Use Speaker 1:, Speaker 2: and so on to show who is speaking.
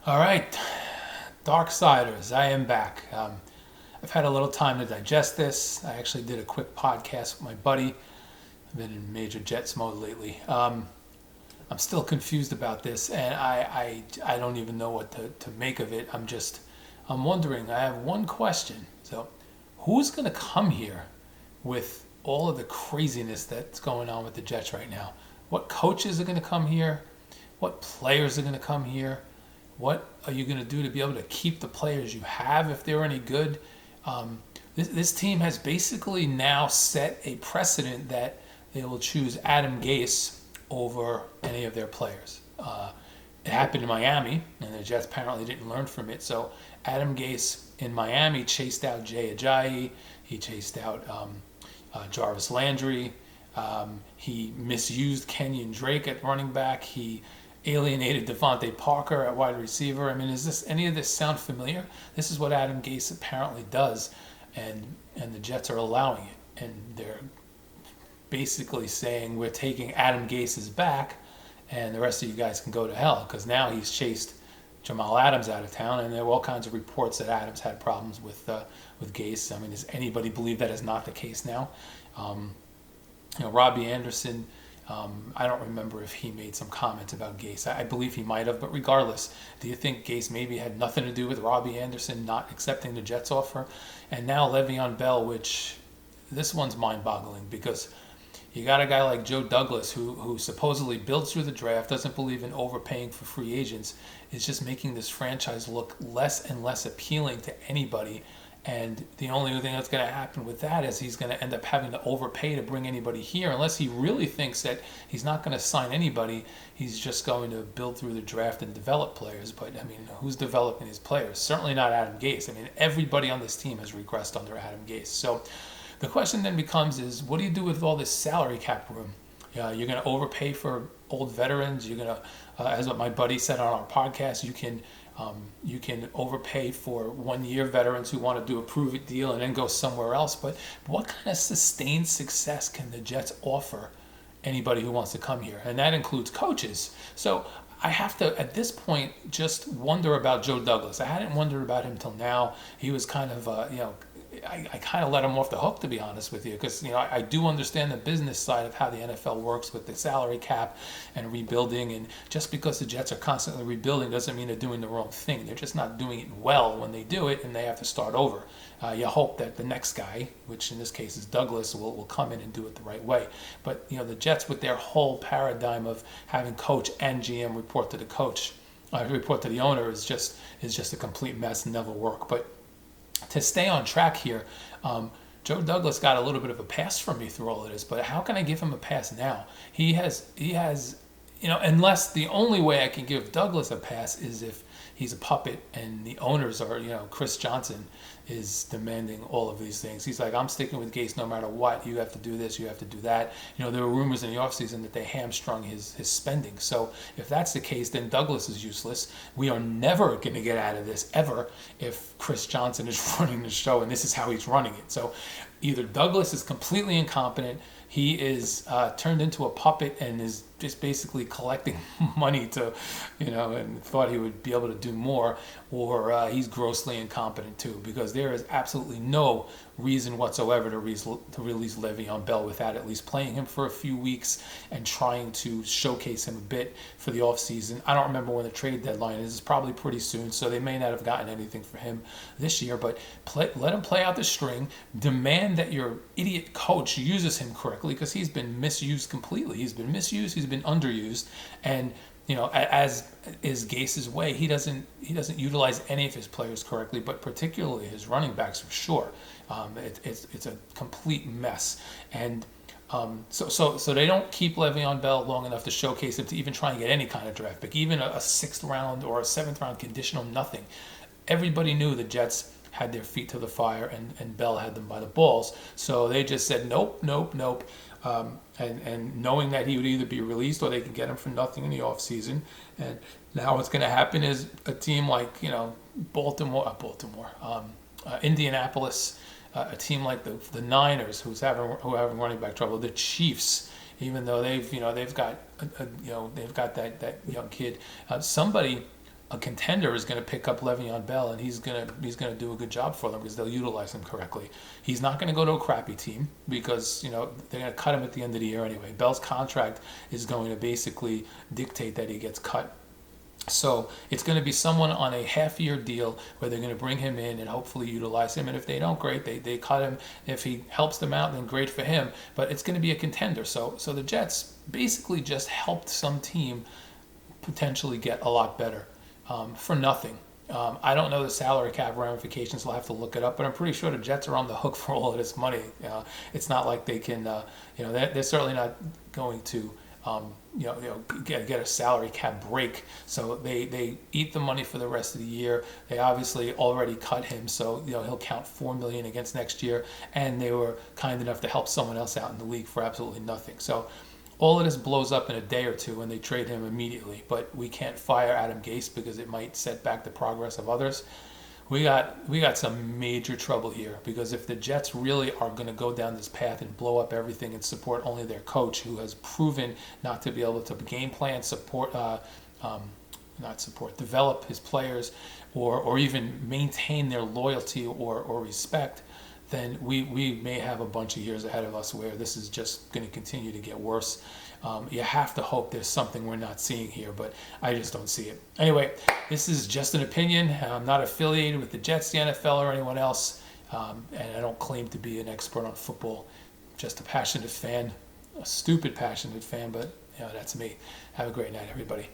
Speaker 1: All right, Darksiders, I am back. I've had a little time to digest this. I actually did a quick podcast with my buddy. I've been in major Jets mode lately. I'm still confused about this, and I don't even know what to make of it. I'm wondering. I have one question. So, who's going to come here with all of the craziness that's going on with the Jets right now? What coaches are going to come here? What players are going to come here? What are you going to do to be able to keep the players you have if they're any good? This team has basically now set a precedent that they will choose Adam Gase over any of their players. It happened in Miami, and the Jets apparently didn't learn from it. So Adam Gase in Miami chased out Jay Ajayi. He chased out Jarvis Landry. He misused Kenyon Drake at running back. He alienated Devontae Parker at wide receiver. I mean, is this any of this sound familiar? This is what Adam Gase apparently does, and the Jets are allowing it, and they're basically saying we're taking Adam Gase's back, and the rest of you guys can go to hell because now he's chased Jamal Adams out of town, and there are all kinds of reports that Adams had problems with Gase. I mean, does anybody believe that is not the case now? Robbie Anderson. I don't remember if he made some comments about Gase. I believe he might have, but regardless, do you think Gase maybe had nothing to do with Robbie Anderson not accepting the Jets offer? And now LeVeon Bell, which this one's mind-boggling because you got a guy like Joe Douglas who supposedly builds through the draft, doesn't believe in overpaying for free agents, is just making this franchise look less and less appealing to anybody. And the only thing that's going to happen with that is he's going to end up having to overpay to bring anybody here. Unless he really thinks that he's not going to sign anybody, he's just going to build through the draft and develop players. But, I mean, who's developing his players? Certainly not Adam Gase. I mean, everybody on this team has regressed under Adam Gase. So the question then becomes is, what do you do with all this salary cap room? You're going to overpay for old veterans. You're going to, as what my buddy said on our podcast, you can overpay for 1 year veterans who want to do a prove it deal and then go somewhere else. But what kind of sustained success can the Jets offer anybody who wants to come here? And that includes coaches. So I have to, at this point, just wonder about Joe Douglas. I hadn't wondered about him till now. He was kind of, I kind of let him off the hook, to be honest with you, because I do understand the business side of how the NFL works with the salary cap and rebuilding. And just because the Jets are constantly rebuilding doesn't mean they're doing the wrong thing. They're just not doing it well when they do it, and they have to start over. You hope that the next guy, which in this case is Douglas, will come in and do it the right way. But the Jets, with their whole paradigm of having coach and GM report to the coach, report to the owner, is just a complete mess and never work. But to stay on track here, Joe Douglas got a little bit of a pass from me through all of this, but how can I give him a pass now? He has, unless the only way I can give Douglas a pass is if he's a puppet and the owners are, Chris Johnson is demanding all of these things. He's like, I'm sticking with Gase no matter what. You have to do this, you have to do that. There were rumors in the offseason that they hamstrung his spending. So if that's the case, then Douglas is useless. We are never going to get out of this, ever, if Chris Johnson is running the show and this is how he's running it. So either Douglas is completely incompetent, he is turned into a puppet and is just basically collecting money to, and thought he would be able to do more, or he's grossly incompetent too, because there is absolutely no reason whatsoever to release LeVeon Bell without at least playing him for a few weeks and trying to showcase him a bit for the offseason. I don't remember when the trade deadline is. It's probably pretty soon, so they may not have gotten anything for him this year, but let him play out the string. Demand that your idiot coach uses him correctly, because he's been misused completely. He's been misused, he's been underused, and as is Gase's way, he doesn't utilize any of his players correctly, but particularly his running backs for sure. It's a complete mess, and so they don't keep LeVeon Bell long enough to showcase him to even try and get any kind of draft pick, even a sixth round or a seventh round conditional, nothing. Everybody knew the Jets had their feet to the fire, and Bell had them by the balls, so they just said nope. And knowing that he would either be released or they could get him for nothing in the offseason. And now what's going to happen is a team like, Indianapolis, a team like the Niners, who are having running back trouble, the Chiefs, even though they've got that young kid, somebody a contender is going to pick up LeVeon Bell, and he's going to do a good job for them because they'll utilize him correctly. He's not going to go to a crappy team because they're going to cut him at the end of the year anyway. Bell's contract is going to basically dictate that he gets cut. So it's going to be someone on a half-year deal where they're going to bring him in and hopefully utilize him. And if they don't, great, they cut him. If he helps them out, then great for him. But it's going to be a contender. So the Jets basically just helped some team potentially get a lot better for nothing. I don't know the salary cap ramifications. I'll have to look it up, but I'm pretty sure the Jets are on the hook for all of this money. It's not like they can, they're certainly not going to, get a salary cap break. So they eat the money for the rest of the year. They obviously already cut him, so he'll count $4 million against next year. And they were kind enough to help someone else out in the league for absolutely nothing. So all of this blows up in a day or two and they trade him immediately. But we can't fire Adam Gase because it might set back the progress of others. We got some major trouble here because if the Jets really are going to go down this path and blow up everything and support only their coach, who has proven not to be able to game plan, develop his players, or even maintain their loyalty or respect, then we may have a bunch of years ahead of us where this is just going to continue to get worse. You have to hope there's something we're not seeing here, but I just don't see it. Anyway, this is just an opinion. I'm not affiliated with the Jets, the NFL, or anyone else, and I don't claim to be an expert on football. Just a passionate fan, a stupid passionate fan, but that's me. Have a great night, everybody.